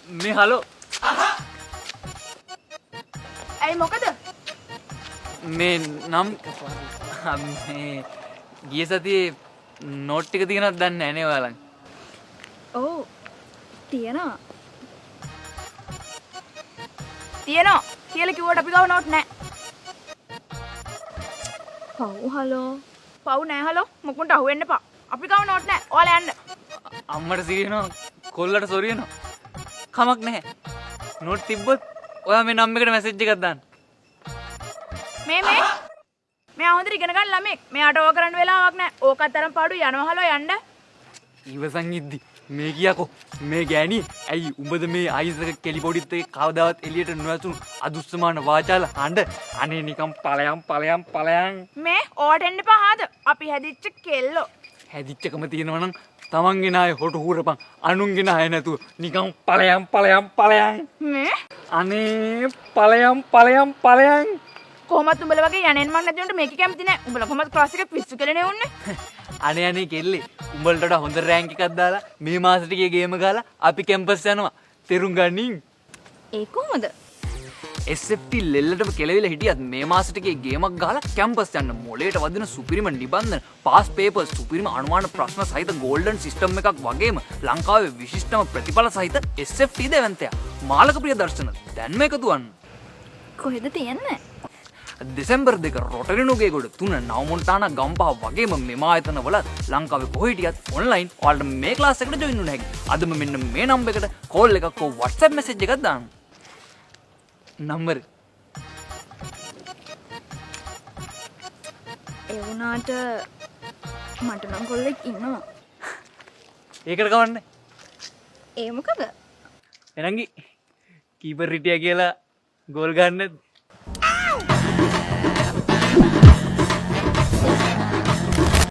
මේ හලෝ ඇයි මොකද? මේ නම් මේ ගිය සතියේ නෝට් ටික තියෙනවද දන්නේ නැහැ නේ ඔයාලන්. ඔව් තියනවා. තියනවා කියලා කිව්වට අපි ගාව නෝට් නැහැ. පව් හලෝ. පව් නෑ හලෝ. මොකුන්ට අහුවෙන්න එපා. අපි ගාව නෝට් නැහැ. ඔයාලා යන්න. අම්මට සිරියනවා කොල්ලට සොරියනවා. කමක් නැහැ. නෝට් තිබ්බොත් ඔයා මේ නම් එකට මැසේජ් එකක් දාන්න. මේ හොඳට ඉගෙන ගන්න ළමෙක්. මෙයාට ඕක කරන්න වෙලාවක් නැහැ. ඕකත් තරම් පාඩු යනවා හලෝ යන්න. ඉවසන් ඉද්දි මේ කියකෝ මේ ගෑණි ඇයි උඹද මේ අයිසක කෙලි පොඩිත් එක කවදාවත් එළියට නොඇතුණු අදුස්සමාන වාචාල හඬ අනේ නිකන් ඵලයන් මේ ඕවට එන්න එපා ආද? අපි හැදිච්ච කෙල්ලෝ. හැදිච්චකම තියෙනවා නම් තමන්ගේ නාය හොට හූරපන් අනුන්ගේ නාය නැතුව නිකන් ඵලයන් මේ අනේ ඵලයන් කොහොමත් උඹලා වගේ යන්නේ මන් නැති උන්ට මේක කැමති නෑ. උඹලා කොහොමත් ක්ලාස් එකේ පිස්සු කෙලනේ උන්නේ. අනේ කෙල්ලේ උඹලට වඩා හොඳ රෑන්ක් එකක් දාලා මේ මාසෙට ගිය ගේම ගාලා අපි කැම්පස් යනවා තෙරුම් ගනින්. ඒ කොහොමද? SFT ලෙල්ලටම කෙලවිලා හිටියත් මේ මාසෙට ගිය ගේමක් ගහලා කැම්පස් යන්න මොලේට වදින සුපිරිම නිබන්ධන පාස් පේපර්ස් සුපිරිම අනුමාන ප්‍රශ්න සහිත ගෝල්ඩන් සිස්ටම් එකක් වගේම ලංකාවේ විශිෂ්ටම ප්‍රතිඵල සහිත SFT දෙවන්තයා මාලක ප්‍රියදර්ශන දැන්ම එකතු වන්න. කොහෙද තියන්නේ? දෙසැම්බර් 2 රොටරිනුගේ ගොඩ 3 නවමුන්ටාන ගම්පහ වගේම මෙම ආයතන වල ලංකාවේ කොහේ හිටියත් ඔන්ලයින් ඔයාලට මේ ක්ලාස් එකට ජොයින් වෙන්න හැකියි. අදම මෙන්න මේ නම්බර් එකට කෝල් එකක් හෝ WhatsApp මැසේජ් එකක් දාන්න. නම්බර ඒ වුණාට මට නම් කොල්ලෙක් ඉන්නවා. ඒකට කවන්නේ. ඒ මොකද? එනංගි කීපර් හිටියා කියලා ගෝල් ගන්නද?